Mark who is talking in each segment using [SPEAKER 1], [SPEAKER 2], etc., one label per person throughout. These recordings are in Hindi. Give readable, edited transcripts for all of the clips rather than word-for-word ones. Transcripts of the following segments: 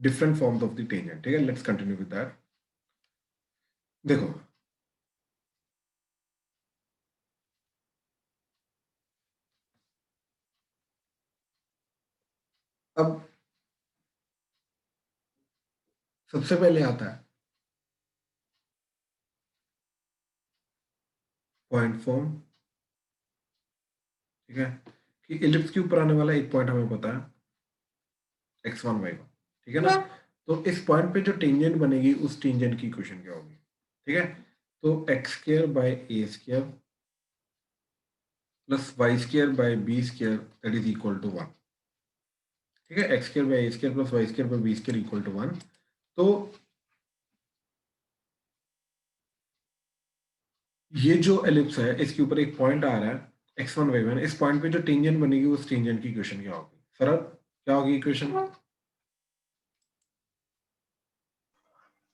[SPEAKER 1] different forms of the tangent. ठीक है, let's continue with that. देखो अब सबसे पहले आता है पॉइंट फॉर्म, ठीक है, कि इलिप्स के ऊपर आने वाला एक पॉइंट हमें पता है x1 y1, ठीक है ना। तो इस पॉइंट पे जो टेंजेंट बनेगी उस टेंजेंट की इक्वेशन क्या होगी, ठीक है। तो x square by A square plus Y square by B square that is equal to 1, ठीक है। X square by A square plus Y square by B square equal to 1। तो ये जो एलिप्स है इसके ऊपर एक पॉइंट आ रहा है x1 y1, इस पॉइंट पे जो टेंजेंट बनेगी उस टेंजेंट की इक्वेशन क्या होगी सर, क्या होगी इक्वेशन?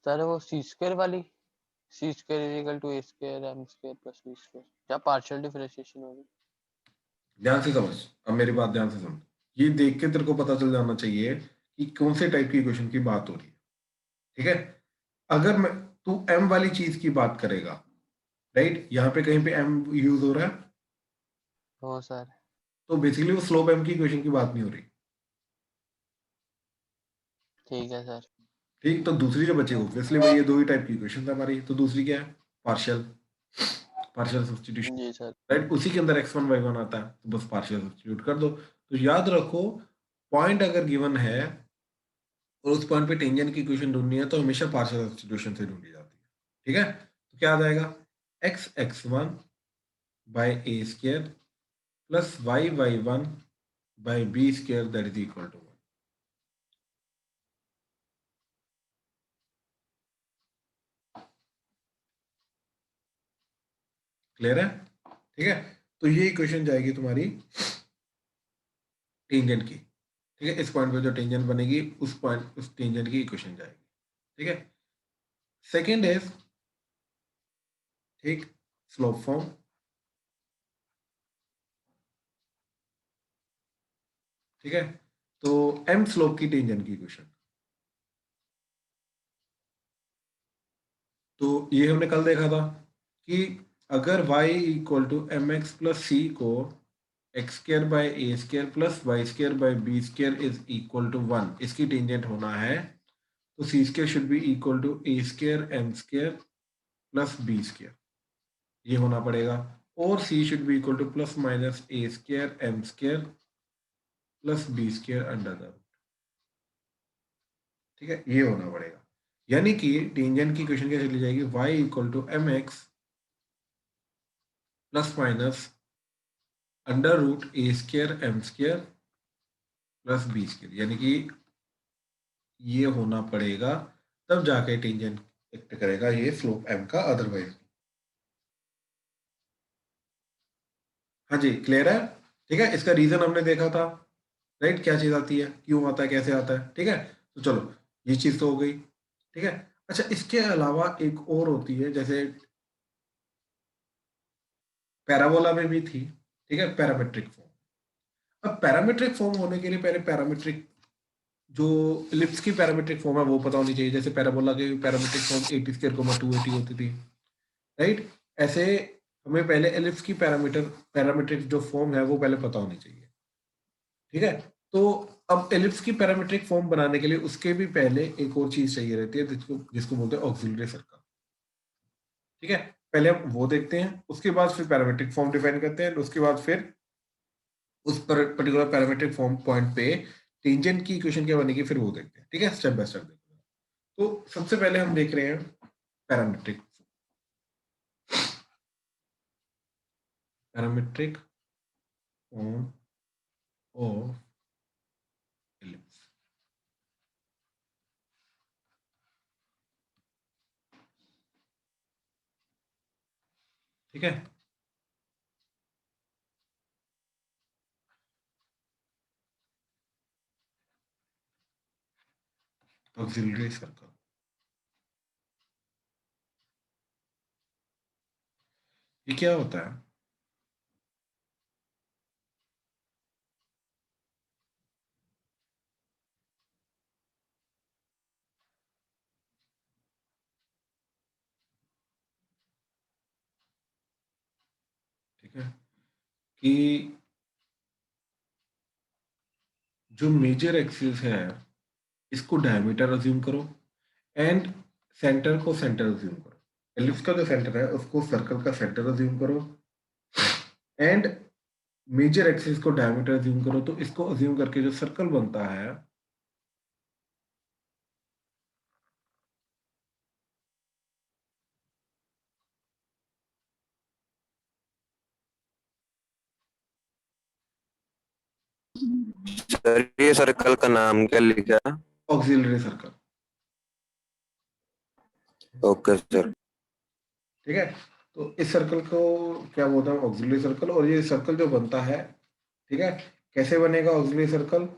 [SPEAKER 2] सर वो सी स्क्वायर वाली, C square is equal to A square M square plus B square, या पार्शियल डिफरेंशिएशन होगी।
[SPEAKER 1] ध्यान से समझ, अब मेरी बात ध्यान से समझ, ये देख के तेरे को पता चल जाना चाहिए कि कौन से टाइप की इक्वेशन की बात हो रही है, ठीक है। अगर मैं तू m वाली चीज की बात करेगा, राइट, यहाँ पे कहीं पे m यूज हो रहा है,
[SPEAKER 2] हो सर।
[SPEAKER 1] तो बेसिकली वो स्लोप m की इक्वेशन की बात नहीं हो रही,
[SPEAKER 2] ठीक है सर।
[SPEAKER 1] ठीक। तो दूसरी जो बची ऑब्वियसली वही, ये दो ही टाइप की इक्वेशन है हमारी। तो दूसरी क्या है? पार्शियल, पार्शियल सब्स्टिट्यूशन,
[SPEAKER 2] जी सर।
[SPEAKER 1] राइट। उसी के अंदर x1 y1 आता है, तो बस पार्शियल सब्स्टिट्यूट कर दो। तो याद रखो, पॉइंट अगर गिवन है और उस पॉइंट पे टेंजेंट की इक्वेशन ढूंढनी है तो हमेशा पार्शियल सब्स्टिट्यूशन से ढूंढी जाती है, ठीक है। तो क्या आ जाएगा? X x1 by A square plus y y1 by B square that is equal to 1। Clear है? ठीक है। तो ये इक्वेशन जाएगी तुम्हारी टेंजेंट की, ठीक है। इस पॉइंट पे जो टेंजेंट बनेगी उस पॉइंट उस टेंजेंट की इक्वेशन जाएगी, ठीक है। सेकेंड इज, ठीक, स्लोप फॉर्म, ठीक है। तो एम स्लोप की टेंजेंट की इक्वेशन, तो ये हमने कल देखा था कि अगर y equal to M x plus C को X square by A square plus Y square by B square is equal to 1, इसकी टेंजेंट होना है, तो C square should be equal to A square M square plus B square, ये होना पड़ेगा। और C should be equal to plus minus A square M square plus B square under the root, ठीक है, ये होना पड़ेगा। यानी कि टेंजेंट की इक्वेशन क्या चली जाएगी? y equal to M x plus minus under root a square M square plus B square, यानी कि ये होना पड़ेगा, तब जाके टेंजेंट एक्ट करेगा ये स्लोप m का, अदरवाइज। हाँ जी, क्लियर है? ठीक है, इसका रीजन हमने देखा था, राइट, क्या चीज आती है, क्यों आता है, कैसे आता है, ठीक है। तो चलो, ये चीज तो हो गई, ठीक है। अच्छा, इसके अलावा एक और होती है, जैसे पैराबोला में भी थी, ठीक है, पैरामेट्रिक फॉर्म। अब पैरामेट्रिक फॉर्म होने के लिए पहले पैरामेट्रिक जो इलिप्स की पैरामेट्रिक फॉर्म है वो पता होनी चाहिए। जैसे पैराबोला की पैरामेट्रिक फॉर्म 80 स्क्वायर 280 होती थी, राइट। ऐसे हमें पहले एलिप्स की पैरामेट्रिक जो फॉर्म है वो पहले पता होनी चाहिए, ठीक है। तो अब एलिप्स की पैरामेट्रिक फॉर्म बनाने के लिए उसके भी पहले एक और चीज चाहिए रहती है, जिसको जिसको बोलते हैं ऑक्सिलरी सर्कल, ठीक है। पहले हम वो देखते हैं, उसके बाद फिर पैरामेट्रिक फॉर्म डिफाइन करते हैं, उसके बाद फिर उस पर्टिकुलर पैरामेट्रिक फॉर्म पॉइंट पे टेंजेंट की इक्वेशन क्या बनेगी फिर वो देखते हैं, ठीक है, स्टेप बाय स्टेप देखते हैं। तो सबसे पहले हम देख रहे हैं parametric parametric form of ellipse, ठीक है। ऑक्सिलरी सर्कल, ये क्या होता है? ठीक है, कि जो मेजर एक्सिस है इसको डायमीटर अज्यूम करो एंड सेंटर को सेंटर अज्यूम करो। एलिप्स का जो सेंटर है उसको सर्कल का सेंटर अज्यूम करो एंड मेजर एक्सिस को डायमीटर अज्यूम करो। तो इसको अज्यूम करके जो सर्कल बनता है
[SPEAKER 3] सर ये सर्कल का नाम क्या लिखा?
[SPEAKER 1] Auxiliary circle.
[SPEAKER 3] Okay sir.
[SPEAKER 1] ठीक है, तो इस सर्कल को क्या बोलते हैं, ऑक्सिलरी सर्कल। और ये सर्कल जो बनता है, ठीक है, कैसे बनेगा ऑक्सिलरी सर्कल?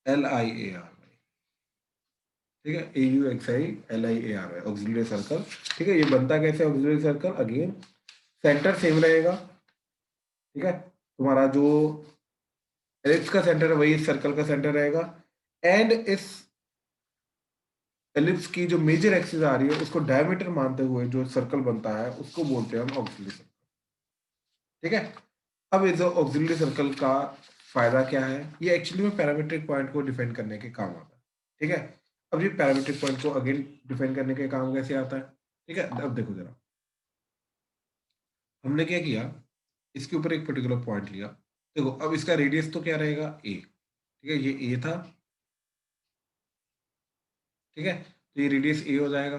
[SPEAKER 1] LIARY, ठीक है, AUXILIARY, ऑक्सिलरी सर्कल। ठीक है, ये बनता कैसे auxiliary circle? Again centre same रहेगा, ठीक है, तुम्हारा जो एलिप्स का सेंटर है वही इस सर्कल का सेंटर रहेगा एंड इस एलिप्स की जो मेजर एक्सिस आ रही है उसको डायमीटर मानते हुए जो सर्कल बनता है उसको बोलते हैं हम ऑक्सिलरी सर्कल। ठीक है, अब इस ऑक्सिलरी सर्कल का फायदा क्या है? ये एक्चुअली में पैरामीट्रिक पॉइंट को डिफाइन करने के काम आता है। ठीक है, अब ये पैरामीट्रिक पॉइंट को अगेन डिफाइन करने के काम कैसे आता है? ठीक है, अब देखो जरा, हमने क्या किया, इसके ऊपर एक पर्टिकुलर पॉइंट लिया। देखो अब इसका रेडियस तो क्या रहेगा? ए। ठीक है, ये ए था, ठीक है, तो ये रेडियस ए हो जाएगा।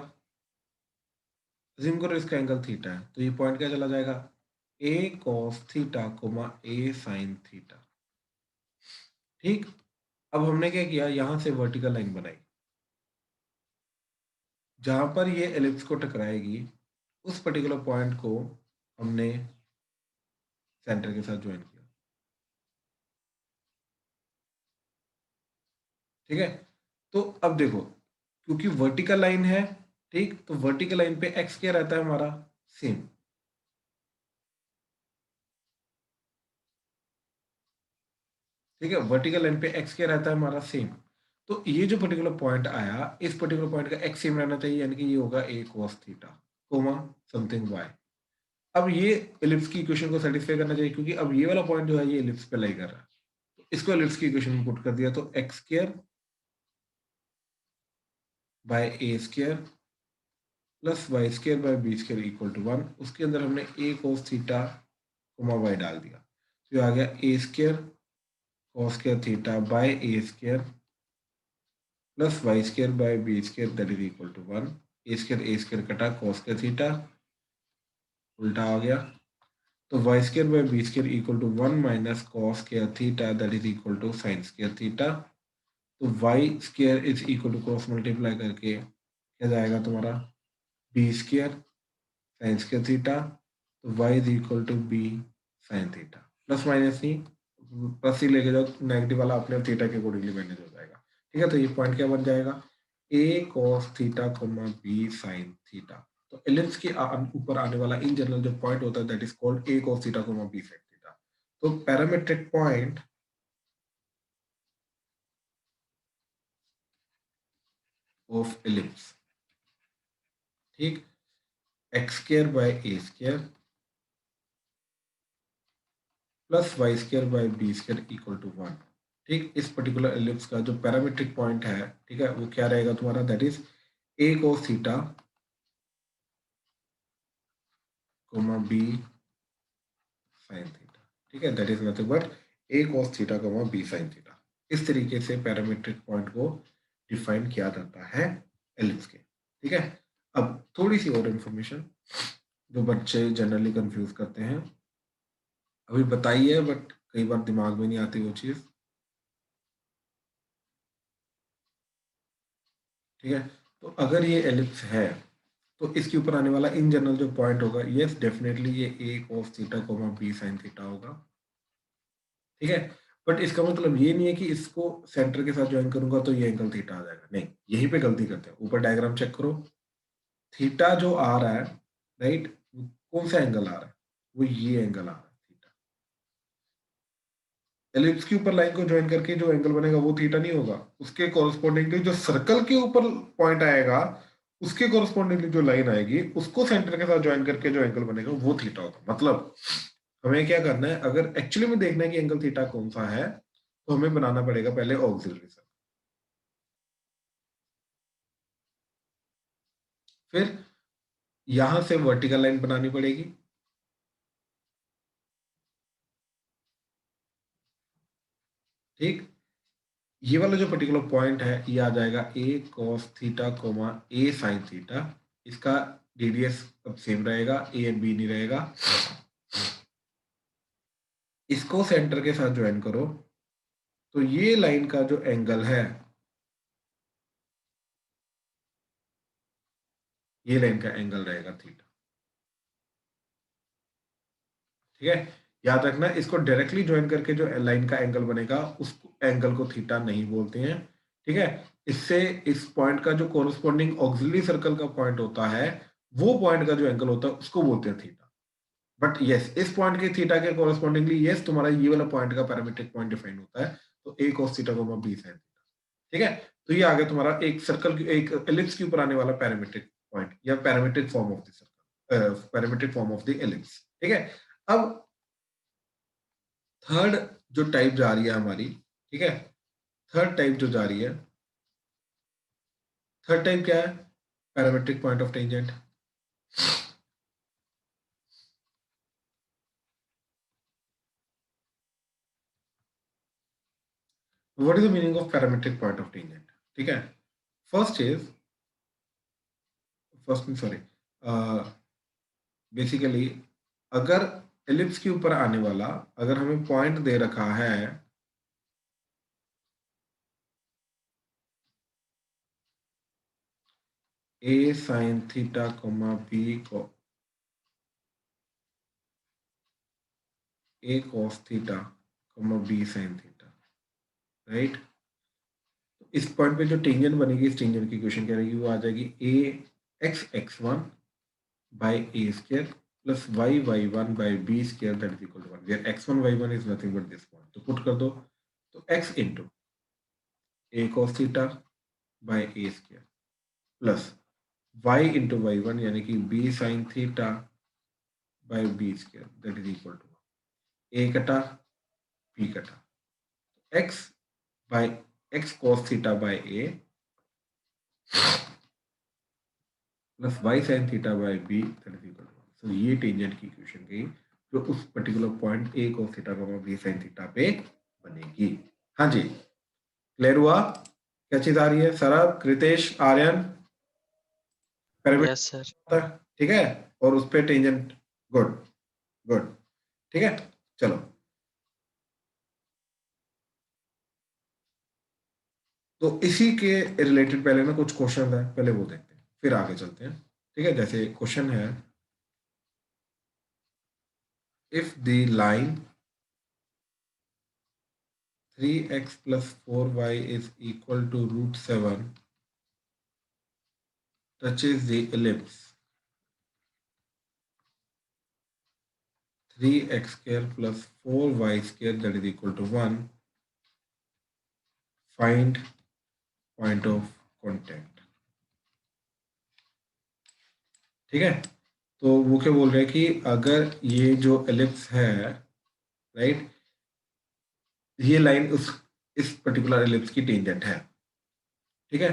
[SPEAKER 1] अज्यूम करो इसका एंगल थीटा है, तो ये पॉइंट क्या चला जाएगा? A cos theta coma A sine theta. ठीक, अब हमने क्या किया, यहां से वर्टिकल लाइन बनाई, जहां पर ये एलिप्स को टकराएगी उस पर्टिकुलर पॉइंट को हमने सेंटर के साथ ज्वाइन किया। ठीक है, तो अब देखो, क्योंकि वर्टिकल लाइन है, ठीक, तो वर्टिकल लाइन पे एक्स क्या रहता है हमारा? सेम। ठीक है, वर्टिकल लाइन पे एक्स क्या रहता है हमारा? सेम। तो ये जो पर्टिकुलर पॉइंट आया, इस पर्टिकुलर पॉइंट का एक्स सेम रहना चाहिए, यानी कि ये होगा ए cos theta coma something Y. अब ये एलिप्स की इक्वेशन को सेटिस्फाई करना चाहिए, क्योंकि अब ये वाला पॉइंट जो है ये एलिप्स पे लाई कर रहा है। तो इसको एलिप्स की इक्वेशन में पुट कर दिया, तो x square by A square plus Y square by B square equal to 1। उसके अंदर हमने A cos theta comma Y डाल दिया, तो ये आ गया A square cos square theta by A square plus Y square by B square that is equal to 1। A square कटा, cos स्क्वायर थीटा उल्टा आ गया, तो Y square by B square equal to 1 minus cos square theta that is equal to sine square theta. तो Y square is equal to cross multiply करके क्या जाएगा तुम्हारा? B square sine square theta, तो Y is equal to B sine theta. Plus minus नहीं, प्लस ही लेके जाओ, नेगेटिव वाला अपने थीटा के अकॉर्डिंगली मैनेज हो जाएगा। ठीक है, तो ये पॉइंट क्या बन जाएगा? A cos theta comma B sine theta. तो एलिप्स के ऊपर आने वाला इन जनरल जो पॉइंट होता है that is called a cos theta comma B sine theta. तो पैरामेट्रिक पॉइंट ऑफ एलिप्स, ठीक, x square by A square plus Y square by B square equal to 1। ठीक, इस पर्टिकुलर एलिप्स का जो पैरामेट्रिक पॉइंट है, ठीक है, वो क्या रहेगा तुम्हारा? That is a cos theta comma B sine theta. ठीक है, that is nothing but a cos theta comma B sine theta. इस तरीके से पैरामेट्रिक पॉइंट को डिफाइन किया जाता है एलिप्स के। ठीक है, अब थोड़ी सी और इंफॉर्मेशन जो बच्चे जनरली कंफ्यूज करते हैं, अभी बताई है बट कई बार दिमाग में नहीं आती वो चीज। ठीक है, तो अगर ये एलिप्स है तो इसके ऊपर आने वाला इन जनरल जो पॉइंट होगा, यस डेफिनेटली ये a cos theta comma B sine theta होगा। ठीक है, बट इसका मतलब ये नहीं है कि इसको सेंटर के साथ ज्वाइन करूंगा तो ये एंगल थीटा आ जाएगा, नहीं, यहीं पे गलती करते हैं। ऊपर डायग्राम चेक करो, थीटा जो आ रहा है, राइट, कौन सा एंगल आ रहा है? वो ये एंगल आ रहा है थीटा। एलिप्स के ऊपर लाइन को ज्वाइन करके जो एंगल बनेगा वो थीटा नहीं होगा, उसके कॉरस्पॉन्डिंगली जो सर्कल के ऊपर पॉइंट आएगा उसके कोरस्पॉन्डिंगली जो लाइन आएगी उसको सेंटर के साथ ज्वाइन करके जो एंगल बनेगा वो थीटा होगा। मतलब हमें क्या करना है, अगर एक्चुअली में देखना है कि एंगल थीटा कौन सा है तो हमें बनाना पड़ेगा पहले ऑक्सिलरी सर्कल, फिर यहां से वर्टिकल लाइन बनानी पड़ेगी, ठीक। ये वाला जो पर्टिकुलर पॉइंट है ये आ जाएगा A cos theta coma A sine theta. इसका रेडियस अब सेम रहेगा, ए एंड बी नहीं रहेगा। इसको सेंटर के साथ ज्वाइन करो तो ये लाइन का जो एंगल है, ये लाइन का एंगल रहेगा थीटा, ठीक है। याद रखना इसको डायरेक्टली ज्वाइन करके जो लाइन का एंगल बनेगा उस एंगल को थीटा नहीं बोलते हैं, ठीक है। इससे इस पॉइंट का जो कोरस्पॉन्डिंग ऑक्सिलरी सर्कल का पॉइंट होता है वो पॉइंट का जो एंगल होता है उसको बोलते हैं थीटा। बट यस, इस पॉइंट के थीटा के कोरस्पॉन्डिंगली यस तुम्हारा ये वाला पॉइंट का पैरामीट्रिक पॉइंट डिफाइन होता है, तो a cos theta comma b sin theta, ठीक है। तो ये आ गया तुम्हारा एक सर्कल की, एक एलिप्स के ऊपर आने वाला पैरामीट्रिक पॉइंट या parametric form of the circle, parametric form of the ellipse, ठीक है। अब थर्ड जो टाइप जा रही है हमारी, ठीक है, थर्ड टाइप जो जा रही है, थर्ड टाइप क्या है, parametric point of tangent. What is the meaning of parametric point of tangent, ठीक है। First is first sorry basically अगर एलिप्स के ऊपर आने वाला, अगर हमें पॉइंट दे रखा है a sine theta comma b को a cos theta comma B sine theta, right. इस पॉइंट पे जो टेंजेंट बनेगी, इस टेंजेंट की इक्वेशन क्या रहेगी, वो आ जाएगी A X one by A square plus Y one by B square that is equal to 1, where X one Y one is nothing but this point. तो पुट कर दो, तो X into A cos theta by A square plus Y into Y one यानी कि B sine theta by B square that is equal to A कटा बी कटा X by X cos theta by a plus y sine theta by b that is equal to 1। So ये टेंजेंट की इक्वेशन गई जो उस particular point a cos theta by b sine theta पे बनेगी। हाँ जी, क्लियर हुआ? क्या चीज आ रही है? सरब, कृतेश, आर्यन, पिरामिड,
[SPEAKER 2] यस सर।
[SPEAKER 1] ठीक है, और उस पे टेंजेंट, गुड गुड, ठीक है। चलो, तो इसी के रिलेटेड पहले ना कुछ क्वेश्चन है, पहले वो देखते हैं फिर आगे चलते हैं, ठीक है। जैसे क्वेश्चन है, if the line 3x plus 4y is equal to root 7 touches the ellipse 3x square plus 4y square that is equal to 1, find point of contact, ठीक है। तो वो क्या बोल रहे हैं कि अगर ये जो एलिप्स है, राइट, ये लाइन उस इस पर्टिकुलर एलिप्स की टेंजेंट है, ठीक है।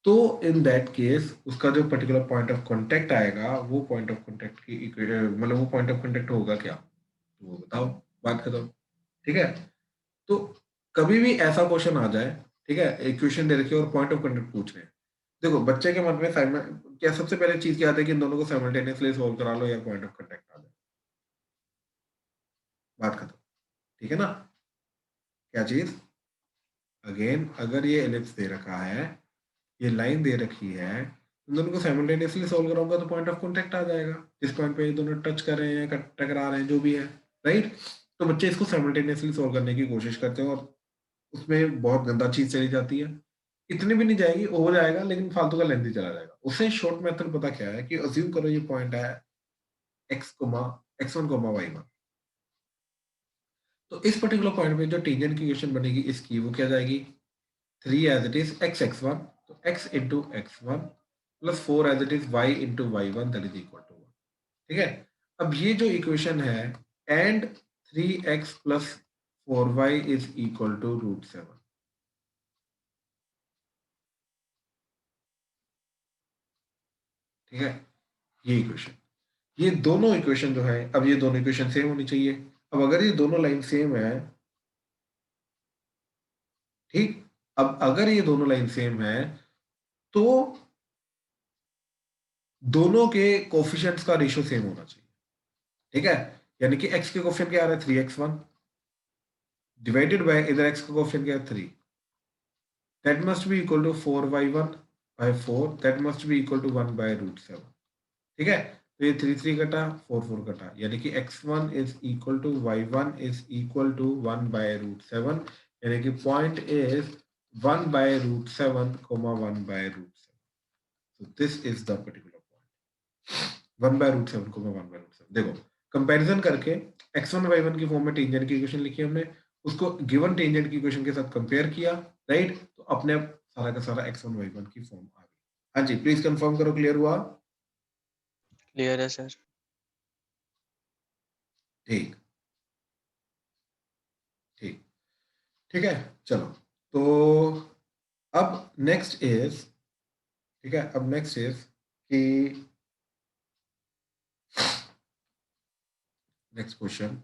[SPEAKER 1] तो इन दैट केस उसका जो पर्टिकुलर पॉइंट ऑफ कांटेक्ट आएगा वो पॉइंट ऑफ कांटेक्ट की मतलब वो पॉइंट ऑफ कांटेक्ट होगा क्या, तो वो बताओ, बात खत्म, ठीक है। तो कभी भी ऐसा क्वेश्चन आ जाए, ठीक है, इक्वेशन दे रखी है और पॉइंट ऑफ कांटेक्ट पूछ रहे हैं, देखो बच्चे के मन में क्या सबसे पहले चीज क्या आती है कि इन दोनों को साइमल्टेनियसली सॉल्व करा लो या पॉइंट ऑफ कांटेक्ट आ जाए, बात खत्म, ठीक है ना। क्या चीज, अगेन अगर ये एलिप्स दे रखा है, ये लाइन दे रखी है, इन दोनों को साइमल्टेनियसली सॉल्व कराऊंगा तो पॉइंट ऑफ कांटेक्ट आ जाएगा, जिस पॉइंट पे ये दोनों टच कर रहे हैं, टकरा रहे हैं, जो भी है, राइट। तो बच्चे इसको साइमल्टेनियसली सॉल्व करने की कोशिश करते हैं और उसमें बहुत गंदा चीज चली जाती है, इतनी भी नहीं जाएगी, हो जाएगा लेकिन फालतू का लेंथ ही चला जाएगा। उससे शॉर्ट मेथड पता क्या है कि अज्यूम करो ये पॉइंट है x1 y1, तो इस पर्टिकुलर पॉइंट पे जो टेंजेंट की इक्वेशन बनेगी इसकी वो क्या जाएगी, 3 as it is x x1, तो x into x1 plus 4 as it is y into y1 that is equal to 1। ठीक है, अब ये जो इक्वेशन है and 3x plus 4y is equal to √7। ठीक है, ये इक्वेशन, ये दोनों इक्वेशन जो है, अब ये दोनों इक्वेशन सेम होनी चाहिए। अब अगर ये दोनों लाइन सेम है, ठीक, अब अगर ये दोनों लाइन सेम है तो दोनों के कोफिशिएंट्स का रेशियो सेम होना चाहिए। ठीक है, यानी कि x के कोफिशिएंट क्या आ रहा है 3x1 डिवाइडेड बाय इधर x का कोफिशिएंट क्या है 3, that must be equal to 4y1 by 4, that must be equal to 1 by √7। ठीक है, तो ये 3 3 कटा 4 4 कटा, यानी कि x1 is equal to y1 is equal to 1 by √7, यानी कि point is 1 by √7 1 by √7। So this is the particular point 1 by √7 को 1 by √7। देखो कंपैरिजन करके x1 y1 की फॉर्म में टेंजेंट की इक्वेशन लिखी हमने, उसको गिवन टेंजेंट की इक्वेशन के साथ कंपेयर किया, राइट, तो अपने आप सारा का सारा x1 y1 की फॉर्म आ गई। हाँ जी, प्लीज कंफर्म करो, क्लियर हुआ?
[SPEAKER 2] क्लियर है सर।
[SPEAKER 1] ठीक ठीक ठीक है, चलो तो अब नेक्स्ट इज, ठीक है, अब नेक्स्ट इज कि next question,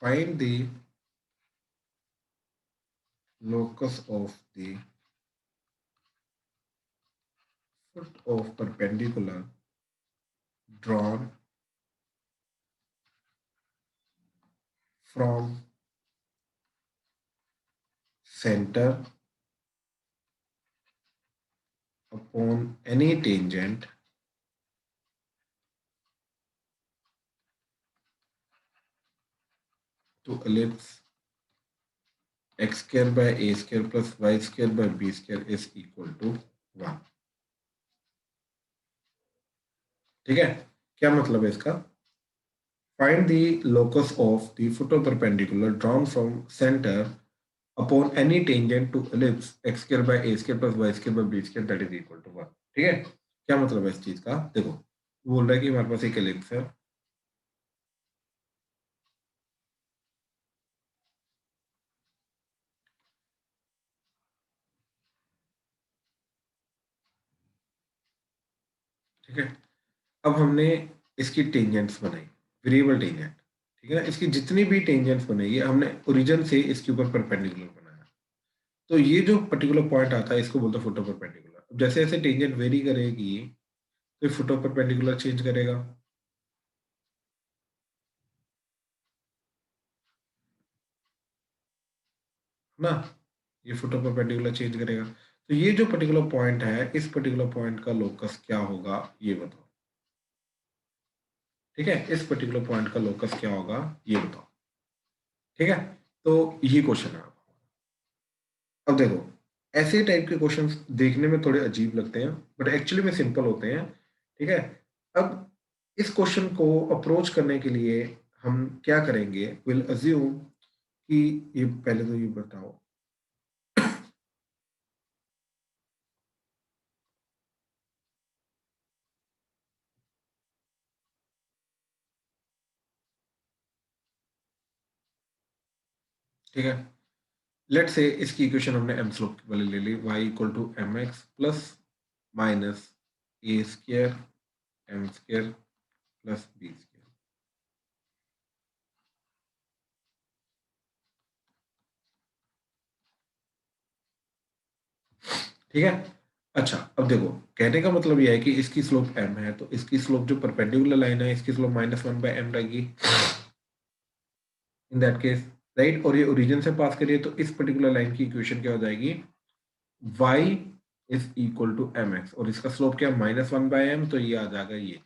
[SPEAKER 1] find the locus of the foot of perpendicular drawn from center upon any tangent to ellipse x square by a square plus y square by b square is equal to 1। ठीक है, क्या मतलब है इसका? Find the locus of the foot of perpendicular drawn from center upon any tangent to ellipse x square by a square plus y square by b square that is equal to 1। ठीक है, क्या मतलब है इस चीज का? देखो बोल रहा है कि हमारे पास एक एलिप्स है, ठीक है, अब हमने इसकी टेंजेंट्स बनाई, वेरिएबल टेंजेंट, ठीक है ना, इसकी जितनी भी टेंजेंट्स बनाई है हमने ओरिजिन से इसके ऊपर परपेंडिकुलर बनाया, तो ये जो पर्टिकुलर पॉइंट आता है इसको बोलते हैं फुट ऑफ परपेंडिकुलर। अब जैसे जैसे टेंजेंट वेरी करेगी तो फुट ऑफ परपेंडिकुलर चेंज करेगा ना, ये फुट ऑफ परपेंडिकुलर चेंज करेगा, तो ये जो पर्टिकुलर पॉइंट है इस पर्टिकुलर पॉइंट का लोकस क्या होगा ये बताओ। ठीक है, इस पर्टिकुलर पॉइंट का लोकस क्या होगा ये बताओ। ठीक है, तो ये क्वेश्चन है। अब देखो ऐसे टाइप के क्वेश्चंस देखने में थोड़े अजीब लगते हैं बट एक्चुअली में सिंपल होते हैं। ठीक है, अब इस क्वेश्चन को अप्रोच करने के लिए हम क्या करेंगे, विल अज्यूम कि ये पहले तो ये बताओ ठीक है, लेट से इसकी इक्वेशन हमने एम स्लोप वाली ले ली, y equal to M x plus minus a square M square plus B square. ठीक है, अच्छा अब देखो कहने का मतलब यह है कि इसकी स्लोप m है तो इसकी स्लोप जो परपेंडिकुलर लाइन है इसकी स्लोप -1 बाय m रहेगी इन दैट केस, राइट, और ये ओरिजिन से पास करिए तो इस पर्टिकुलर लाइन की इक्वेशन क्या हो जाएगी, y is equal to M x और इसका स्लोप क्या -1 बाय m, तो ये आ जाएगा ये।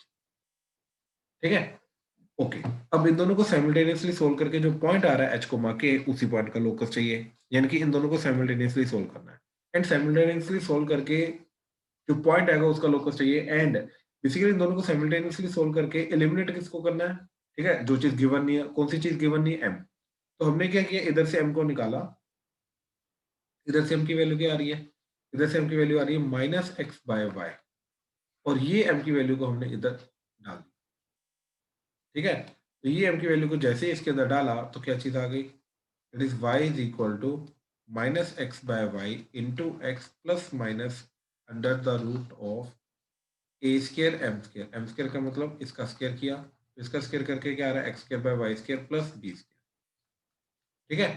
[SPEAKER 1] ठीक है, ओके, अब इन दोनों को साइमल्टेनियसली सोल्व करके जो पॉइंट आ रहा है h को मार के उसी पॉइंट का लोकस चाहिए, यानी कि इन दोनों को साइमल्टेनियसली सोल्व करना है एंड साइमल्टेनियसली सोल्व करके जो पॉइंट आएगा उसका लोकस चाहिए एंड बेसिकली इन दोनों को साइमल्टेनियसली सोल्व करके एलिमिनेट किसको करना है। ठीक है, जो चीज गिवन नहीं है, कौन सी चीज गिवन नहीं है, m, तो हमने क्या किया इधर से m को निकाला, इधर से m की वैल्यू क्या आ रही है, इधर से m की वैल्यू आ रही है माइनस एक्स बाय वाई, और ये m की वैल्यू को हमने इधर डाल दी। ठीक है, तो ये m की वैल्यू को जैसे ही इसके अंदर डाला तो क्या चीज आ गई, it is y is equal to minus x by y into x plus minus under the root of a square m square. M square का मतलब इसका स्केयर किया, तो इसका स्केयर करके क्या आ रहा है, x square by y square plus b square. ठीक है,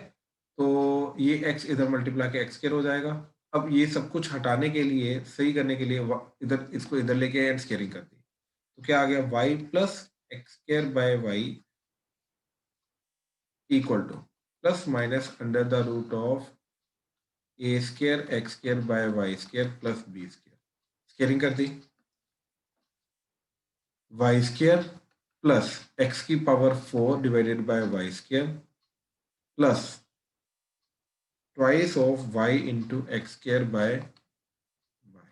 [SPEAKER 1] तो ये x इधर मल्टीप्लाई के एक्स स्केयर हो जाएगा। अब ये सब कुछ हटाने के लिए, सही करने के लिए इधर इसको इधर लेके एंड स्केयरिंग कर दी, तो क्या आ गया, y plus x square by y equal to plus minus under the root of a square x square by y square plus b square. Squaring कर दी, वाई स्केयर प्लस एक्स की power 4 divided by y square plus twice of y into x square by y,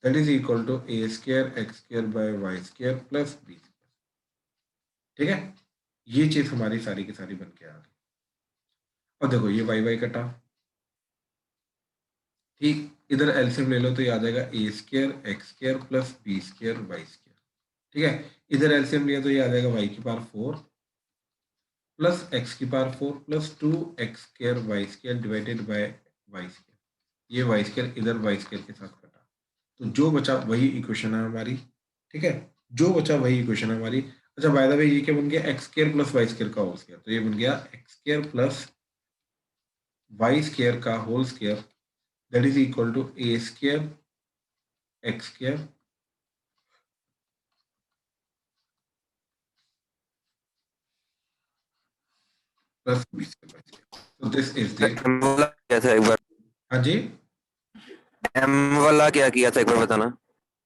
[SPEAKER 1] that is equal to a square x square by y square plus b square। ठीक है, ये चीज हमारी सारी की सारी बन के आ गई। और देखो ये y y कटा, ठीक, इधर एलसीएम ले लो तो ये आ जाएगा A square X square plus B square Y square. ठीक है, इधर एलसीएम लिया तो ये आ जाएगा y की पावर 4 प्लस एक्स की power 4 plus 2x square Y square divided by y square. ये वाई स्क्वायर इधर वाई स्क्वायर के साथ कटा, तो जो बचा वही इक्वेशन है हमारी। ठीक है, जो बचा वही इक्वेशन है हमारी। अच्छा, बाय द वे ये क्या बन गया, X square plus Y square का होल स्क्वायर, तो ये बन गया X square plus Y square का whole square, that is equal to A square X square plus B square Y square. तो दिस इज द,
[SPEAKER 3] M वाला क्या था एक बार,
[SPEAKER 1] हाँ जी,
[SPEAKER 3] M वाला क्या किया था एक बार बताना।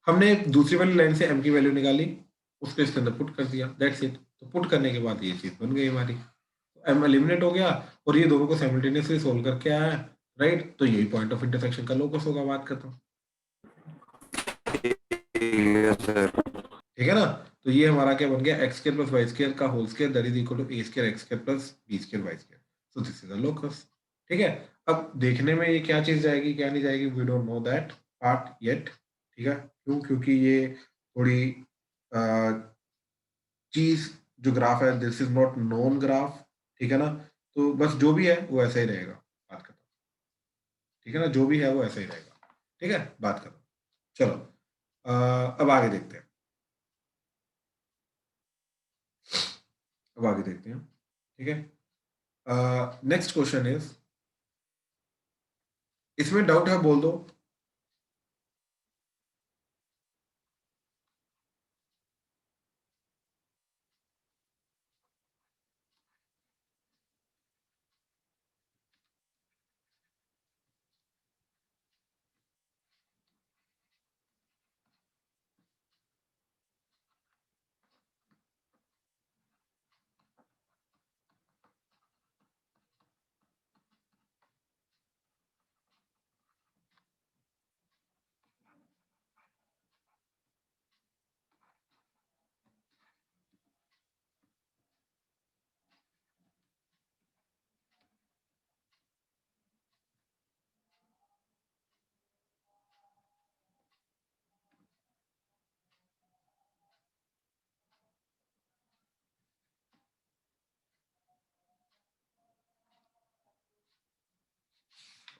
[SPEAKER 1] हमने दूसरी वाली लाइन से m की वैल्यू निकाली, उसको इसके अंदर पुट कर दिया, दैट्स इट। तो पुट करने के बाद ये चीज बन गई हमारी, m एलिमिनेट हो गया और ये दोनों को साइमल्टेनियसली सोल्व करके आया, राइट। तो यही पॉइंट ऑफ इंटरसेक्शन का लोकस होगा, बात करता हूँ।
[SPEAKER 3] सर
[SPEAKER 1] ठीक है ना, तो ये हमारा क्या बन गया, X square plus Y square का whole square that is equal to A square X square plus B square Y square. So this is the locus. ठीक है, अब देखने में ये क्या चीज जाएगी क्या नहीं जाएगी, we don't know that part yet. ठीक है, क्यों, क्योंकि ये थोड़ी चीज जो ग्राफ है, this is not known graph. ठीक है ना, तो बस जो भी है वो ऐसा ही रहेगा, बात करता हूँ। ठीक है ना, जो भी है वो ऐसा ही रहेगा। ठीक है, बात करो, चलो अब आगे देखते हैं, अब आगे देखते हैं। ठीक है, नेक्स्ट क्वेश्चन इज, इसमें डाउट है बोल दो।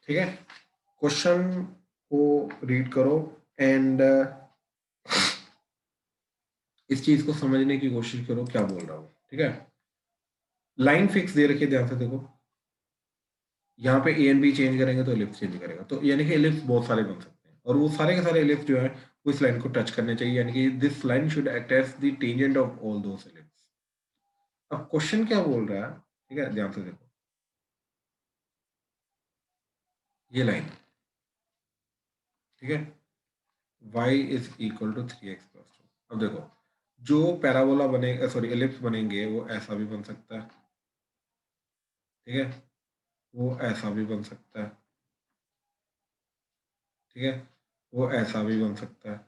[SPEAKER 1] ठीक है, क्वेश्चन को रीड करो एंड इस चीज को समझने की कोशिश करो क्या बोल रहा हूँ। ठीक है, लाइन फिक्स दे रखी है, ध्यान से देखो, यहाँ पे ए एंड बी चेंज करेंगे तो एलिप्स चेंज करेगा, तो यानी कि एलिप्स बहुत सारे बन सकते हैं, और वो सारे के सारे एलिप्स जो है वो इस लाइन को टच करने चाहिए, यानी कि this line should act as the tangent of all those ellipse. अब क्वेश्चन क्या बोल रहा है, ठीक है, ध्यान से देखो, ये लाइन, ठीक है, y is equal to 3x plus 2। अब देखो, जो पैराबोला बनेगा, सॉरी एलिप्स बनेंगे, वो ऐसा भी बन सकता है, ठीक है, वो ऐसा भी बन सकता है, ठीक है, वो ऐसा भी बन सकता है।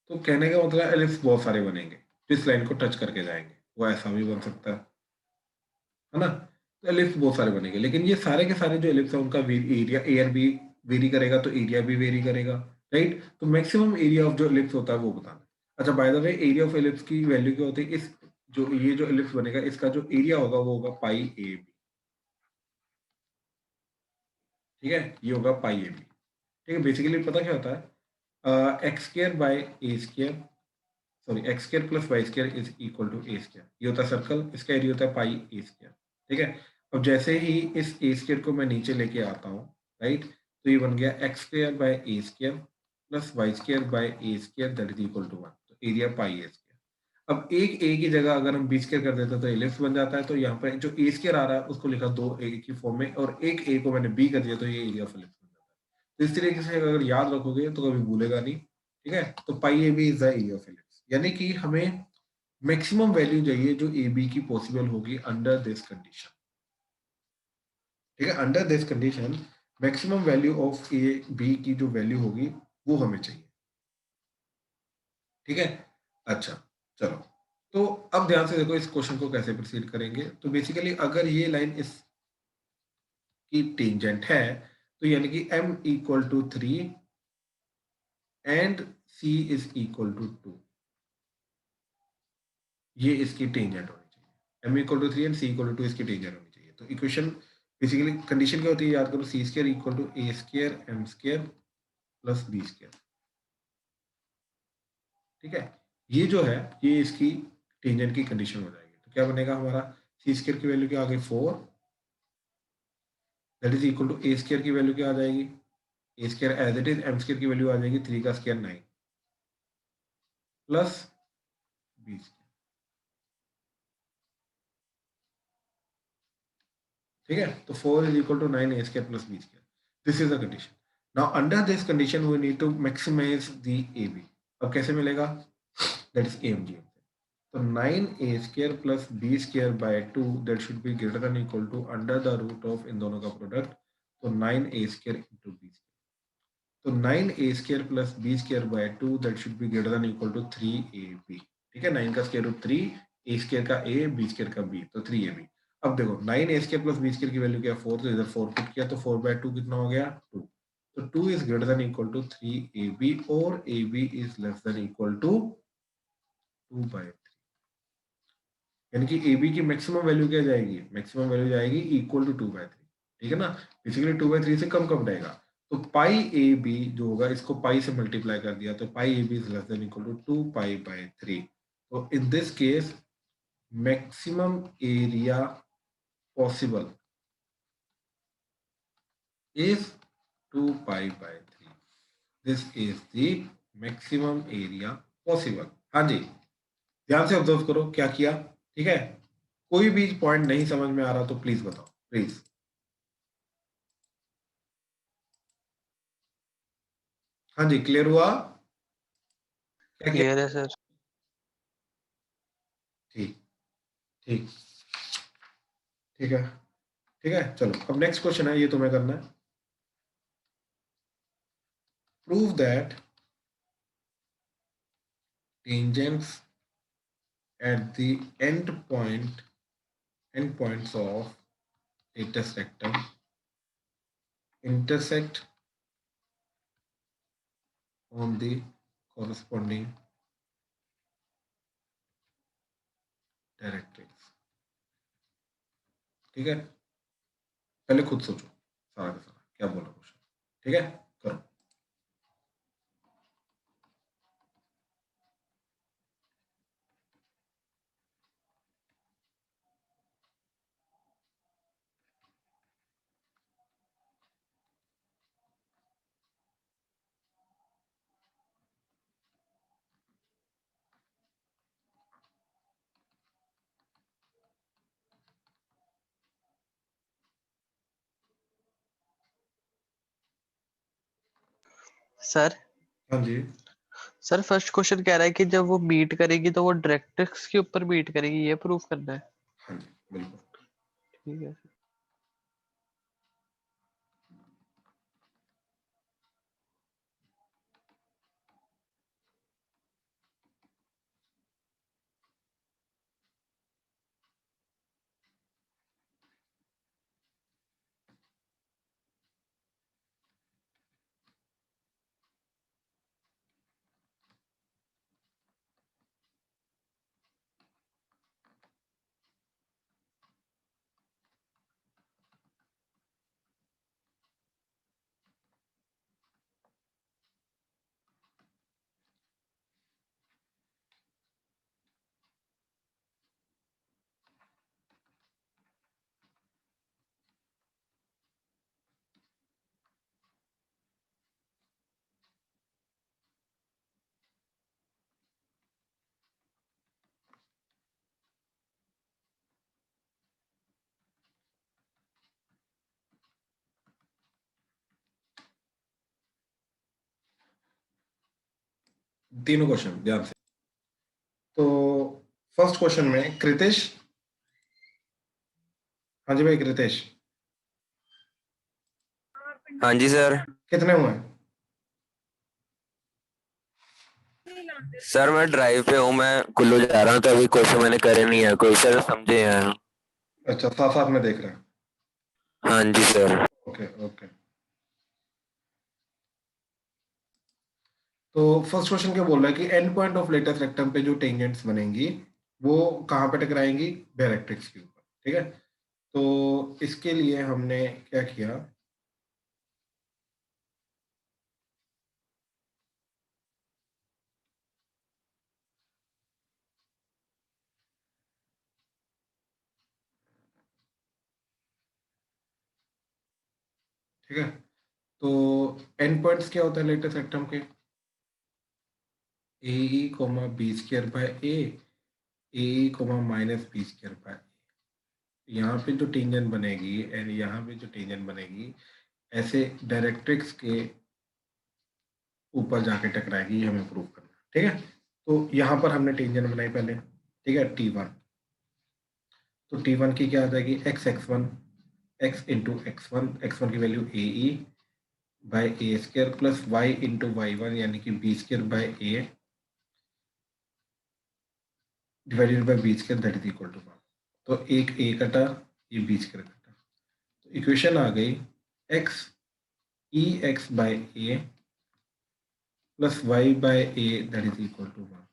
[SPEAKER 1] तो कहने का मतलब एलिप्स बहुत सारे बनेंगे जो इस लाइन को टच करके जाएंगे, वो ऐसा भी बन सकता है ना। तो एलिप्स बहुत सारे बनेंगे, लेकिन ये सारे के सारे जो एलिप्स है उनका एरिया ए और बी वेरी करेगा, तो एरिया भी वेरी करेगा, राइट। तो मैक्सिमम एरिया ऑफ जो एलिप्स होता है वो बताना है। अच्छा, by the way area of ellipse की वैल्यू क्या होती है, इस जो ये जो एलिप्स बनेगा इसका जो एरिया होगा वो होगा पाई ए बी, ठीक है, ये होगा पाई ए बी, ठीक है। बेसिकली पता क्या होता है, x square by A square, sorry x square plus Y square is equal to A square, ये होता है सर्कल, इसका एरिया होता है पाई ए स्क्र, ठीक है। अब जैसे ही इस ए स्क्र को मैं नीचे लेके आता हूँ, राइट, तो ये बन गया x square by A square plus Y square by A square that is equal to 1, तो एरिया पाई ए स्क्र। अब एक ए की जगह अगर हम बी स्क्र कर देते हैं तो एलिप्स बन जाता है, तो यहाँ पर जो ए स्क्र आ रहा है उसको लिखा दो ए की फॉर्म में, और एक ए को मैंने बी कर दिया, तो ये एरिया ऑफ एलिप्स बन जाता है। तो इस तरीके से अगर याद रखोगे तो कभी भूलेगा नहीं, ठीक है। तो pi A B is the area of ellipse, यानी कि हमें मैक्सिमम वैल्यू चाहिए जो ए बी की पॉसिबल होगी अंडर दिस कंडीशन, ठीक है। Under this condition maximum value of A B की जो वैल्यू होगी वो हमें चाहिए, ठीक है। अच्छा, चलो, तो अब ध्यान से देखो इस क्वेश्चन को कैसे प्रोसीड करेंगे। तो बेसिकली अगर ये लाइन इस की टेंजेंट है, तो यानी कि m equal to 3 and c is equal to 2, ये इसकी टेंजेंट होनी चाहिए। m equal to 3 and c equal to 2 इसकी टेंजेंट होनी चाहिए। तो इक्वेशन बेसिकली कंडीशन क्या होती है, याद करो, C square equal to A square M square plus B square, ठीक है। ये जो है ये इसकी टेंजेंट की कंडीशन हो जाएगी। तो क्या बनेगा हमारा, सी स्क्र की वैल्यू क्या आ गई 4, that is equal to A square की वैल्यू क्या आ जाएगी, A square as it is, M square की वैल्यू आ जाएगी 3 का स्क्र 9 प्लस बी स्क्र, ठीक है। तो 4 is equal to 9 A square plus B square, this is the condition. Now under this condition we need to maximize the A B. अब कैसे मिलेगा, दैट इज एम जी। तो 9 A square plus B square by 2 that should be greater than equal to under the root of इन दोनों का प्रोडक्ट, तो 9 A square into B square, तो 9 A square plus B square by 2 that should be greater than equal to 3 A b, ठीक है। 9 का स्क्वायर रूट 3, ए स्क्र का ए, बी स्क्र का बी, तो 3 ए बी। अब देखो 9 A square plus B square की वैल्यू क्या है 4, तो इधर 4 पुट किया, तो 4 बाय 2 कितना हो गया 2, तो 2 is greater than equal to 3 A B, और A B is less than equal to 2 by, यानी कि ए बी की मैक्सिमम वैल्यू क्या जाएगी, मैक्सिमम वैल्यू जाएगी इक्वल टू 2/3, ठीक है ना। बेसिकली 2/3 से कम कब रहेगा, तो पाई ए बी जो होगा इसको पाई से मल्टीप्लाई कर दिया, तो pi A B is less than equal to 2 पाई/3। तो in this case maximum area possible is 2 पाई/3, this is the maximum area possible. हाँ जी, ध्यान से ऑब्जर्व करो क्या किया, ठीक है। कोई भी पॉइंट नहीं समझ में आ रहा तो प्लीज बताओ, प्लीज। हाँ जी, क्लियर हुआ, क्या किया,
[SPEAKER 2] क्लियर है सर।
[SPEAKER 1] ठीक, ठीक, ठीक है, ठीक है। चलो अब नेक्स्ट क्वेश्चन है, ये तुम्हें करना है। Prove that tangents at the end points of latest rectum intersect on the corresponding directrix, ठीक है। पहले खुद सोचो सारा का सारा क्या बोला क्वेश्चन, ठीक है, करो।
[SPEAKER 2] सर
[SPEAKER 1] हाँ जी,
[SPEAKER 2] सर फर्स्ट क्वेश्चन कह रहा है कि जब वो मीट करेगी तो वो डायरेक्ट्रिक्स के ऊपर मीट करेगी, ये प्रूफ करना है।
[SPEAKER 1] हाँ जी, बिल्कुल।
[SPEAKER 2] ठीक है सर।
[SPEAKER 1] तीनों क्वेश्चन ध्यान से। तो फर्स्ट क्वेश्चन में कृतेश, हाँ जी भाई कृतेश,
[SPEAKER 3] हाँ जी सर।
[SPEAKER 1] कितने हुए?
[SPEAKER 3] सर मैं ड्राइव पे हूँ, मैं कुल्लू जा रहा हूँ तो अभी क्वेश्चन मैंने करे नहीं है, क्वेश्चन समझे हैं।
[SPEAKER 1] अच्छा, साथ साथ में देख रहे हैं।
[SPEAKER 3] हाँ जी सर।
[SPEAKER 1] Okay okay. तो फर्स्ट क्वेश्चन क्या बोल रहा है कि and point of latus rectum पे जो टेंजेंट्स बनेंगी वो कहाँ पे टकराएंगी? डायरेक्ट्रिक्स के ऊपर, ठीक है। तो इसके लिए हमने क्या किया, ठीक है। तो एंड पॉइंट्स क्या होता है लेटेस्ट रेक्टम के? A e comma b square by a comma minus b square by. यहाँ पे जो टेंजेंट बनेगी एंड यहाँ पे जो टेंजेंट बनेगी ऐसे डायरेक्ट्रिक्स के ऊपर जाके टकराएगी, ये हमें प्रूव करना है, ठीक है। तो यहाँ पर हमने टेंजेंट बनाई पहले, ठीक है, T1। तो T1 की क्या आ जाएगी? x(x1) x इंटू x1 की value a e by A square plus y into y1 यानी कि b square by a divided by B square that is equal to 1। तो एक ए कटा, ये बी स्क्र कटा, तो इक्वेशन आ गई x e x by a plus y by a that is equal to 1,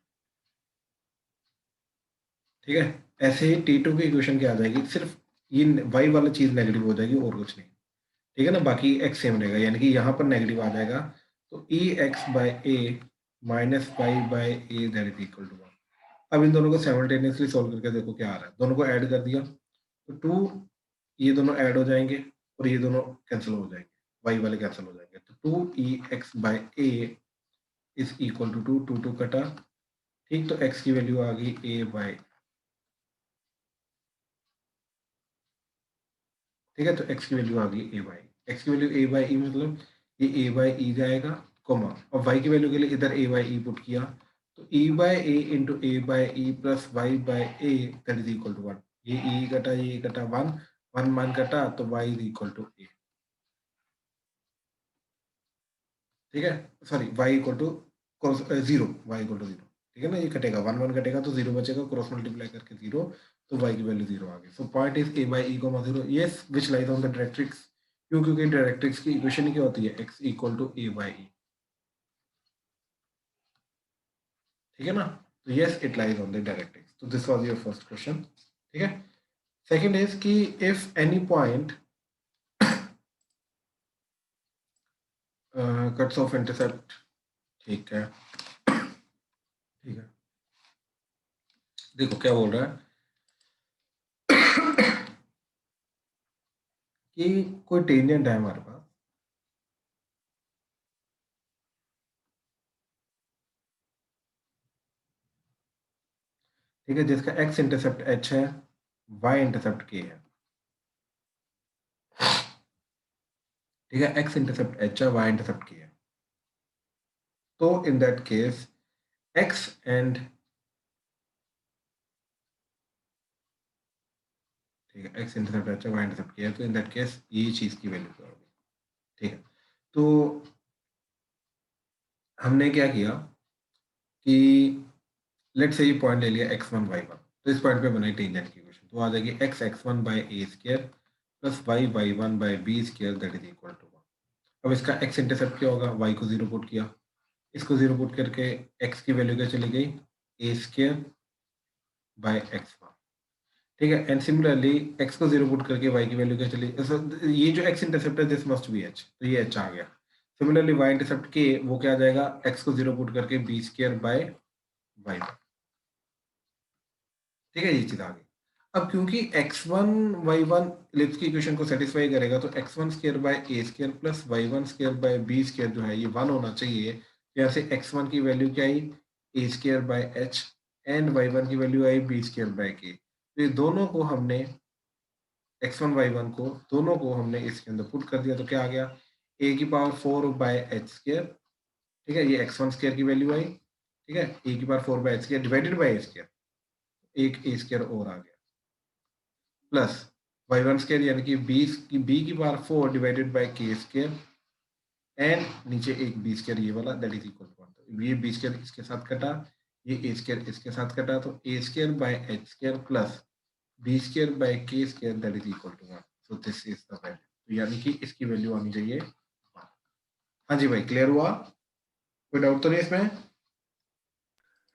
[SPEAKER 1] ठीक है। ऐसे ही T2 की इक्वेशन क्या आ जाएगी? सिर्फ ये y वाला चीज नेगेटिव हो जाएगी और कुछ नहीं, ठीक है ना, बाकी x सेम रहेगा, यानी कि यहाँ पर नेगेटिव आ जाएगा। तो e x by a minus y by a that is equal to 1। अब इन दोनों को साइमल्टेनियसली सॉल्व करके देखो क्या आ रहा है। दोनों को ऐड कर दिया तो 2, ये दोनों ऐड हो जाएंगे और ये दोनों कैंसिल हो जाएंगे, वाई वाले कैंसिल हो जाएंगे। तो 2e(x by a is equal to 2 कटा, ठीक। तो x की वैल्यू आ गई a बाय, ठीक है। तो x की वैल्यू आ गई a बाई, x की वैल्यू a बाई ई मतलब ये a बाई ई जाएगा, कोमा, और y की वैल्यू के लिए इधर a बाई ई पुट किया, तो e by a into a by e plus y by a that is equal to 1। ये e कटा, ये कटा 1, 1 कटा, तो y is equal to a, ठीक है। Sorry, y equal to 0, y equal to 0, ठीक है ना। ये कटेगा, 1 कटेगा तो 0 बचेगा, क्रॉस मल्टीप्लाई करके 0, तो y की वैल्यू 0 आ गई। So point is a by E coma 0, yes, which lies on the directrix. क्यों? क्योंकि डायरेक्ट्रिक्स की इक्वेशन ही क्या होती है? x equal to a by e, ठीक है ना। तो yes, it lies on the directrix. तो this was your first question, ठीक है। सेकंड इज कि if any point cuts off intercept, ठीक है, ठीक है। देखो क्या बोल रहा है कि कोई टेंजेंट है हमारे पास, ठीक है, जिसका x इंटरसेप्ट h है, y इंटरसेप्ट k है, ठीक है। x इंटरसेप्ट h है, y इंटरसेप्ट k है। तो in that case x and, ठीक है, x इंटरसेप्ट h है, y इंटरसेप्ट k है, तो इन दैट केस ये चीज की वैल्यू क्या होगी, ठीक है। तो हमने क्या किया कि लेट से ये पॉइंट ले लिया x1 y1, तो इस पॉइंट पे बनाई टेंजेंट की इक्वेशन, तो आ जाएगी x(x1) by a square plus y(y1) by b square that is equal to 1। अब इसका x इंटरसेप्ट क्या होगा? y को 0 पुट किया, इसको 0 पुट करके x की वैल्यू क्या चली गई? a स्क्वायर बाय x1, ठीक है। एंड सिमिलरली x को 0 पुट करके y की वैल्यू क्या चली? ये जो x इंटरसेप्ट है दिस मस्ट बी h, तो ये h आ गया। सिमिलरली y इंटरसेप्ट k वो क्या आ जाएगा? x को 0 पुट करके b स्क्वायर बाय y1, ठीक है, ये चीज आ गई। अब क्योंकि x1 y1 इलिप्स की इक्वेशन को सेटिस्फाई करेगा, तो x1 square by a square plus y1 square by b square जो है ये 1 होना चाहिए। तो यहाँ से x1 की वैल्यू क्या आई? a square by h and y1 की value I b square by k। तो ये दोनों को हमने x1 y1 को दोनों को हमने इसके अंदर पुट कर दिया, तो क्या आ गया? a की पावर 4 बाय h स्क्वायर, ठीक है, ये x1 स्क्वायर की वैल्यू आई ठीक है, a की power 4 by h square divided by a square, एक a स्क्वायर और आ गया, प्लस y1 स्क्वायर यानी कि b की power 4 divided by k square and नीचे एक b स्क्वायर ये वाला दैट इज इक्वल टू 1। तो ये b स्क्वायर इसके साथ कटा, ये a स्क्वायर इसके साथ कटा, तो a square by h square plus b square by k square that is equal to 1। So this is the value. तो यानी कि इसकी वैल्यू आनी चाहिए 1। हाँ जी भाई, क्लियर हुआ? कोई डाउट तो नहीं इसमें?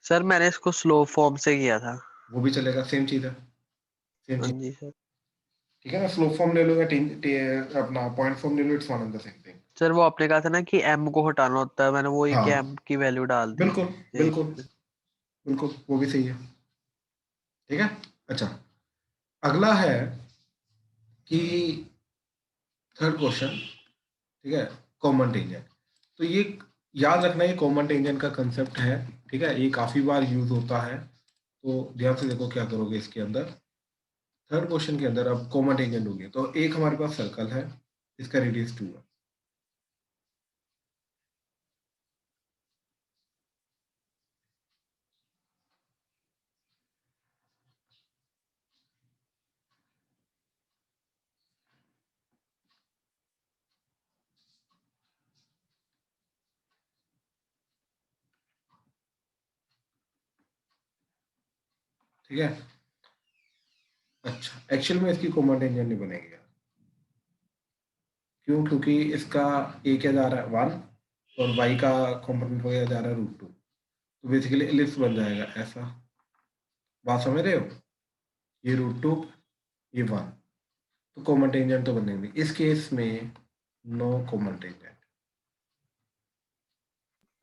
[SPEAKER 2] सर मैंने इसको स्लो फॉर्म से किया था।
[SPEAKER 1] वो भी चलेगा, सेम चीज है, सेम
[SPEAKER 2] हाँ
[SPEAKER 1] चीज,
[SPEAKER 2] जी सर।
[SPEAKER 1] ठीक है ना। स्लो फॉर्म ले लो या अपना पॉइंट फॉर्म ले लो, it's one and the same thing.
[SPEAKER 2] Sir वो आपने कहा था ना कि m को हटाना होता है, मैंने वो
[SPEAKER 1] हाँ
[SPEAKER 2] कि m की वैल्यू डाल दी
[SPEAKER 1] बिल्कुल
[SPEAKER 2] थी
[SPEAKER 1] बिल्कुल
[SPEAKER 2] इसमें।
[SPEAKER 1] बिल्कुल, वो भी सही है, ठीक है। अच्छा, अगला है कि थर्ड क्वेश्चन, ठीक है, कॉमन टेंजेंट। तो ये याद रखना, ये कॉमन टेंजेंट का कंसेप्ट है, ठीक है, ये काफी बार यूज होता है, तो ध्यान से देखो क्या करोगे इसके अंदर। थर्ड क्वेश्चन के अंदर अब कॉमन टेंजेंट होगी, तो एक हमारे पास सर्कल है, इसका रेडियस 2 है, ठीक है। अच्छा, एक्चुअल में इसकी कॉमन टेंजेंट नहीं बनेगी यार, क्यों? क्योंकि इसका ए क्या जा रहा है 1 और y का कॉम्पोनेंट वगैरह जा रहा है √2, तो बेसिकली एलिप्स बन जाएगा ऐसा। बात समझ रहे हो? ये √2, ये 1, तो कॉमन टेंजेंट तो बनेंगे। इस केस में नो कॉमन टेंजेंट।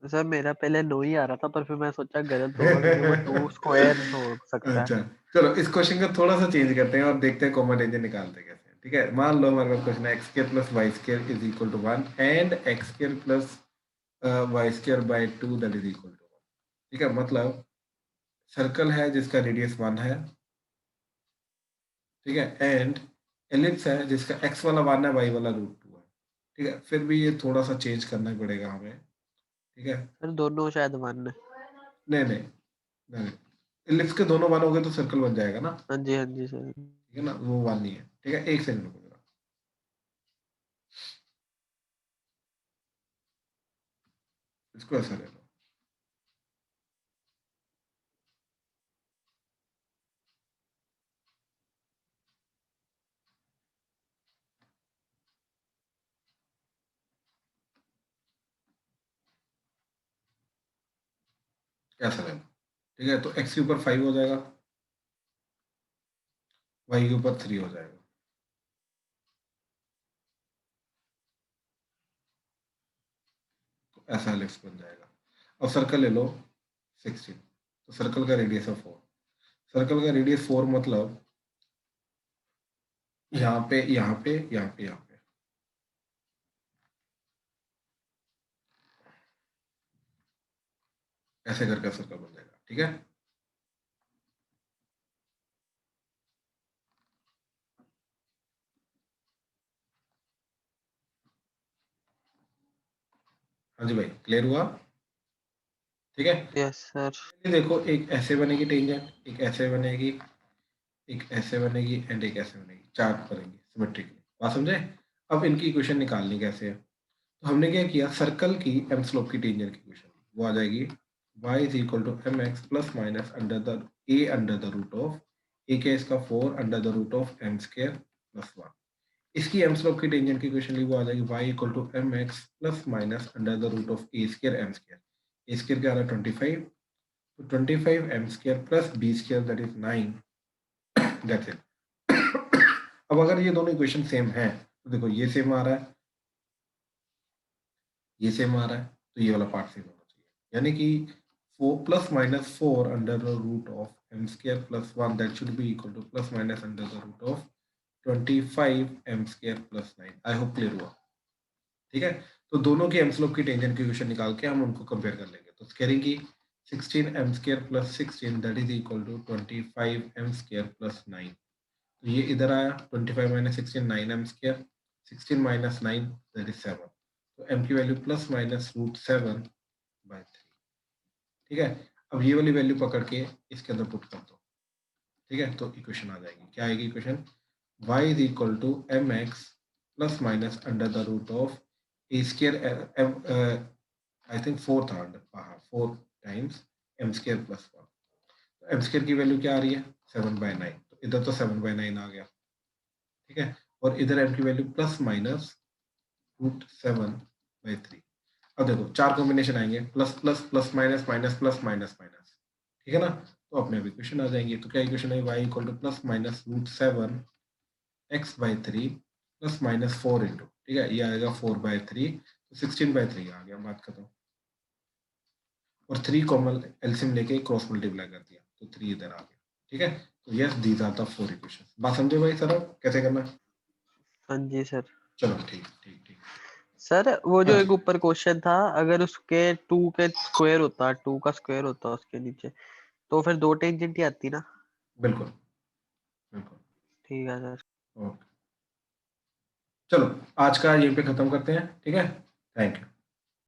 [SPEAKER 2] सर मेरा पहले नो ही आ रहा था, पर फिर मैं सोचा गलत होगा क्योंकि वो 2 स्क्वायर हो सकता है।
[SPEAKER 1] अच्छा, चलो इस क्वेश्चन को थोड़ा सा चेंज करते हैं और देखते हैं कॉमन टेंजेंट निकालते हैं कैसे, ठीक है। मान लो हमारे पास क्वेश्चन है x square plus Y square is equal to 1 and x square plus Y square by 2 that is equal to 1, ठीक है। मतलब सर्कल है जिसका रेडियस 1 है, ठीक है, एंड एलिप्स है जिसका एक्स वाला 1 है, वाई वाला √2 है, ठीक है। फिर भी ये थोड़ा सा चेंज करना ही पड़ेगा हमें, ठीक है।
[SPEAKER 2] सर दोनों शायद 1 है।
[SPEAKER 1] नहीं नहीं नहीं, एलिप्स के दोनों 1 हो गए तो सर्कल बन जाएगा ना,
[SPEAKER 2] हाँ जी सर।
[SPEAKER 1] ठीक है ना, वो 1 नहीं है, ठीक है। एक सेकंड रुको जरा, इसको ऐसा ले लो, ऐसा ले लो, ठीक है। तो एक्स के ऊपर 5 हो जाएगा, वाई के ऊपर 3 हो जाएगा, तो ऐसा एलिप्स बन जाएगा। अब सर्कल ले लो 16, तो सर्कल का रेडियस है 4, सर्कल का रेडियस 4 मतलब यहाँ पे यहाँ पे यहाँ पे यहाँ पे, ऐसे करके सर्कल बन जाएगा, ठीक है। हाँ जी भाई, क्लियर हुआ? ठीक है।
[SPEAKER 2] Yes sir.
[SPEAKER 1] ये देखो, एक ऐसे बनेगी टेंजेंट, एक ऐसे बनेगी, एक ऐसे बनेगी एंड एक ऐसे बनेगी, चार बनेगी सिमेट्रिकली। बात समझे? अब इनकी इक्वेशन निकालनी कैसे है, तो हमने क्या किया, सर्कल की एम स्लोप की टेंजेंट की इक्वेशन, वो आ जाएगी y is equal to M x plus minus under the root of a क्या इसका 4 under the root of m square plus 1। इसकी एम स्लोप की टेंजेंट की इक्वेशन ली, वो आ जाएगी y equal to M x plus minus under the root of a square M square, a square क्या आ रहा है 25, तो 25 m square plus B square that is 9, that's it. अब अगर ये दोनों इक्वेशन सेम है तो देखो ये सेम आ रहा है, ये सेम आ रहा है, तो ये वाला पार्ट सेम होना चाहिए, यानी कि 4 plus minus 4 under the root of m square plus 1 that should be equal to plus minus under the root of 25 m square plus 9। I hope clear हुआ, ठीक है। तो दोनों की एम स्लोप की टेंजेंट की इक्वेशन निकाल के हम उनको कंपेयर कर लेंगे, तो करेंगे 16 m square plus 16 that is equal to 25 m square plus 9, तो ये इधर आया 25 minus 16 9 m square, 16 minus 9 that is 7, तो एम की वैल्यू प्लस माइनस √7/3, ठीक है। अब ये वाली वैल्यू पकड़ के इसके अंदर पुट कर दो, ठीक है, तो इक्वेशन आ जाएगी। क्या आएगी equation? y is equal to M x plus minus under the root of a square, I think 4 था, हाँ 4 times m square plus 1। M square की वैल्यू क्या आ रही है? 7/9, तो इधर तो 7/9 आ गया, ठीक है, और इधर एम की वैल्यू प्लस माइनस √7/3। अब देखो 4 कॉम्बिनेशन आएंगे, plus plus plus minus minus plus minus minus, ठीक है ना, तो अपने आप इक्वेशन आ जाएंगे। तो क्या इक्वेशन है? y equal to plus minus √7x/3 plus minus 4 into, ठीक है, ये आएगा 4/3, तो 16/3 आ गया, बात खत्म। और 3 कॉमन एलसीएम लेके क्रॉस मल्टीप्लाई कर दिया, तो 3 इधर आ गया, ठीक है। तो yes, these are the 4 equations. बात समझे भाई सर आप कैसे करना है?
[SPEAKER 2] हाँ जी सर।
[SPEAKER 1] चलो ठीक ठीक ठीक।
[SPEAKER 2] सर वो जो
[SPEAKER 1] हाँ
[SPEAKER 2] एक
[SPEAKER 1] जी,
[SPEAKER 2] ऊपर क्वेश्चन था, अगर उसके 2 के स्क्वायर होता, 2 का स्क्वायर होता उसके नीचे, तो फिर 2 टेंजेंट ही आती ना?
[SPEAKER 1] बिल्कुल बिल्कुल।
[SPEAKER 2] ठीक है सर।
[SPEAKER 1] ओके, चलो आज का यहीं पे खत्म करते हैं, ठीक है, थैंक यू।